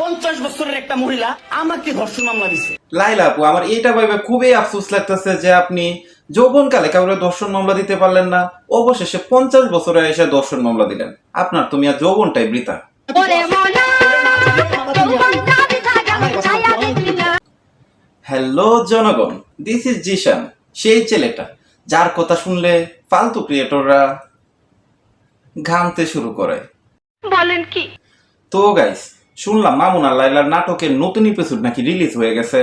50 বছরের একটা মহিলা আমাকে ধর্ষণ মামলা দিছে। লাইলা আপু, আমার এইটা ভাবে খুবই আফসোস লাগতেছে যে আপনি যৌবনকালে কাউকে ধর্ষণ মামলা দিতে পারলেন না, অবশেষে 50 বছরে এসে ধর্ষণ মামলা দিলেন। আপনার তো মিয়া যৌবনটাই বৃথা। হ্যালো জনগণ, দিস ইজ জিশান, সেই ছেলেটা যার কথা শুনলে ফালতু ক্রিয়েটররা ঘামতে শুরু করে। বলেন কি? তো গাইস, শুনলাম মামুন আর লাইলার নাটকের নতুন এপিসোড নাকি রিলিজ হয়ে গেছে।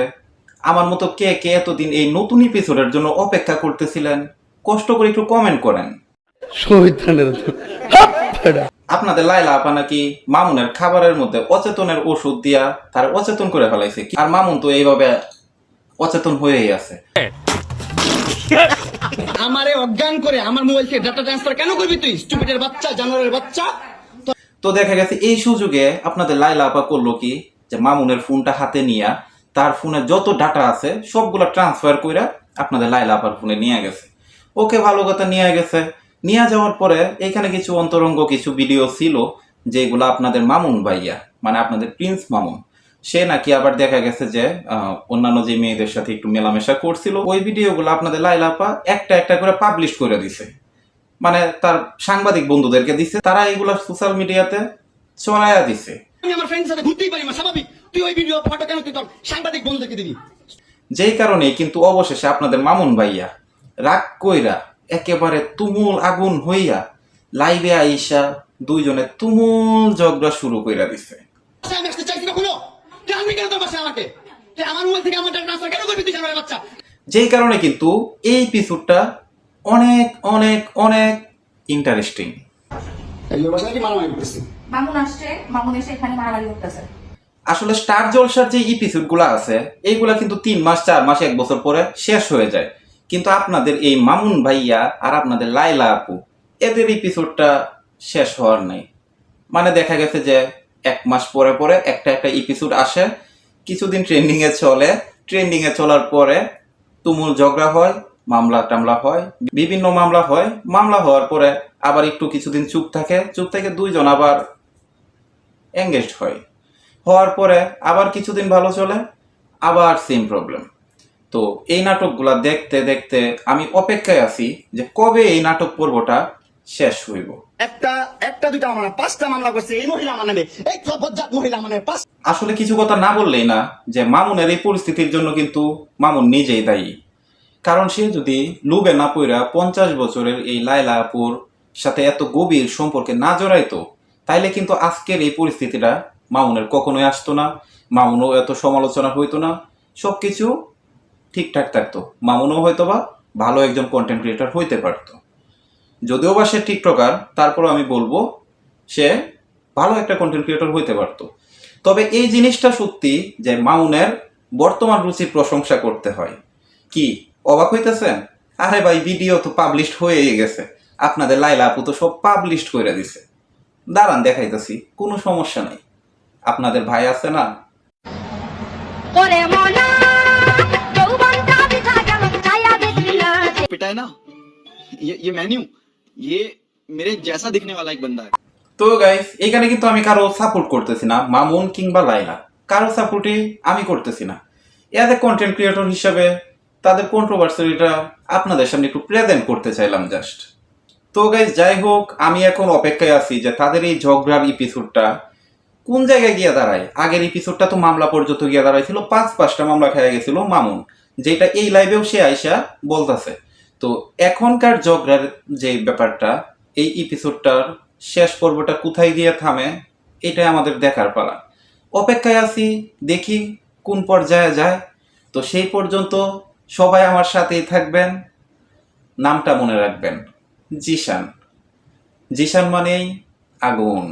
আমার মতো কে কে এতদিন এই নতুন এপিসোডের জন্য অপেক্ষা করতেছিলেন? কষ্ট করে একটু কমেন্ট করেন। আপনাদের লাইলা আপা নাকি মামুনের খাবারের মধ্যে অচেতনের ওষুধ দিয়া তার অচেতন করে ফেলাইছে, আর মামুন তো এইভাবে অচেতন হয়েই আছে। আমারে অজ্ঞান করে আমার মোবাইল থেকে ডাটা ট্রান্সফার কেন করবি তুই, স্টুপিডের বাচ্চা, জানোয়ারের বাচ্চা? তো দেখা গেছে এই সুযোগে আপনাদের লাইলা আপা করলো কি, যে মামুনের ফোনটা হাতে নিয়ে তার ফোনে যত ডাটা আছে সবগুলো ট্রান্সফার করে আপনাদের লাইলা আপার ফোনে নিয়ে গেছে। ওকে, ভালো কথা, নিয়ে গেছে। নিয়ে যাওয়ার পরে এখানে কিছু অন্তরঙ্গ কিছু ভিডিও ছিল যেগুলো আপনাদের মামুন ভাইয়া, মানে আপনাদের প্রিন্স মামুন, সে নাকি আবার দেখা গেছে যে অন্যান্য যে মেয়েদের সাথে একটু মেলামেশা করছিল, ওই ভিডিওগুলো আপনাদের লাইলা আপা একটা একটা করে পাবলিশ করে দিছে, মানে তার সাংবাদিক বন্ধুদেরকে দিছে, তারা এগুলা সোশ্যাল মিডিয়াতে ছড়ায়া দিছে। আমি আমার ফ্রেন্ডের সাথে ঘুরতেই পারি না, স্বাভাবিক। তুই ওই ভিডিও ফটো কেন তুই তোর সাংবাদিক বন্ধুদেরকে দিবি? যেই কারণে কিন্তু অবশেষে আপনাদের মামুন ভাইয়া রাগ কইরা একেবারে তুমুল আগুন হইয়া লাইভে আইসা দুইজনে তুমুল ঝগড়া শুরু কইরা দিছে। আমি আসতে চাইছি না কোনো, তুই আনবি কেন তোর বাসায় আমাকে? তুই আমার মোবাইল থেকে আমার ডাটা ট্রান্সফার কেন করবি তুই, জানোয়ারের বাচ্চা? যেই কারণে কিন্তু এই এপিসোডটা অনেক অনেক অনেক ইন্টারেস্টিং। এই ওর বাসায় কি মারামারি করতেছিস? মামুন আসছে, মামুন এসে এখানে মারামারি করতেছে। আসলে স্টার জলসার যে এপিসোড গুলা আছে এইগুলা কিন্তু 3 মাস 4 মাস 1 বছর পরে শেষ হয়ে যায়, কিন্তু আপনাদের এই মামুন ভাইয়া আর আপনাদের লাইলা আপু এদের এপিসোডটা শেষ হওয়ার নাই। মানে দেখা গেছে যে 1 মাস পরে পরে একটা একটা এপিসোড আসে, কিছুদিন ট্রেন্ডিং এ চলে, ট্রেন্ডিং এ চলার পরে তুমুল ঝগড়া হয়, মামলা টামলা হয়, বিভিন্ন মামলা হয়, মামলা হওয়ার পরে আবার একটু কিছুদিন চুপ থাকে, চুপ থেকে দুইজন আবার এঙ্গেজড হয়, হওয়ার পরে আবার কিছুদিন ভালো চলে, আবার সেম প্রবলেম। তো এই নাটকগুলা দেখতে দেখতে আমি অপেক্ষায় আছি যে কবে এই নাটক পর্বটা শেষ হইব। একটা দুইটা আমার 5টা মামলা করছে এই মহিলা আমার নামে, এই বজ্জাত মহিলা আমার নামে 5। আসলে কিছু কথা না বললেই না যে মামুনের এই পরিস্থিতির জন্য কিন্তু মামুন নিজেই দায়ী। কারণ সে যদি লুবে না পইরা 50 বছরের এই লাইলা আপুর সাথে এত গভীর সম্পর্কে না জড়াইতো, তাইলে কিন্তু আজকের এই পরিস্থিতিটা মামুনের কখনোই আসতো না, মামুনও এত সমালোচনা হইতো না, সবকিছু ঠিকঠাক থাকতো, মামুনও হয়তো বা ভালো একজন কন্টেন্ট ক্রিয়েটর হইতে পারতো। যদিও বা সে টিকটকার, তারপরও আমি বলবো সে ভালো একটা কন্টেন্ট ক্রিয়েটর হইতে পারতো। তবে এই জিনিসটা সত্যি যে মামুনের বর্তমান রুচির প্রশংসা করতে হয়। কি অবাক হইতেছেন? আরে ভাই, ভিডিও তো পাবলিশড হয়ে গেছে, আপনাদের লাইলা আপু তো সব পাবলিশড করে দিছে। দাঁড়ান দেখাইতেছি, কোনো সমস্যা নাই, আপনাদের ভাই আছে না। पिटा है ना, ये मैं नहीं हूँ, ये मेरे जैसा दिखने वाला एक बंदा है। তো গাইস, এখানে কিন্তু আমি কারো সাপোর্ট করতেছি না, মামুন কিংবা লাইলা, কারো সাপোর্টই আমি করতেছি না। এতে কন্টেন্ট ক্রিয়েটর হিসাবে তাদের কন্ট্রোভার্সিটা আপনাদের সামনে একটু প্রেজেন্ট করতে চাইলাম জাস্ট। তো গাইস, যাই হোক, আমি এখন অপেক্ষায় আছি যে তাদের এই ঝগড়ার এপিসোডটা কোন জায়গায় গিয়ে দাঁড়ায়। আগের এপিসোডটা তো মামলা পর্যন্ত গিয়ে দাঁড়াইছিল, 5-5টা মামলা খেয়ে গেছিল মামুন, যেটা এই লাইভেও সে আইসা বলতেছে। তো এখনকার ঝগড়ার যে ব্যাপারটা, এই এপিসোডটার শেষ পর্বটা কোথায় গিয়ে থামে, এটাই আমাদের দেখার পালা। অপেক্ষায় আছি, দেখি কোন পর্যায়ে যায়। তো সেই পর্যন্ত সবাই আমার সাথেই থাকবেন, নামটা মনে রাখবেন, জিশান। জিশান মানেই আগুন।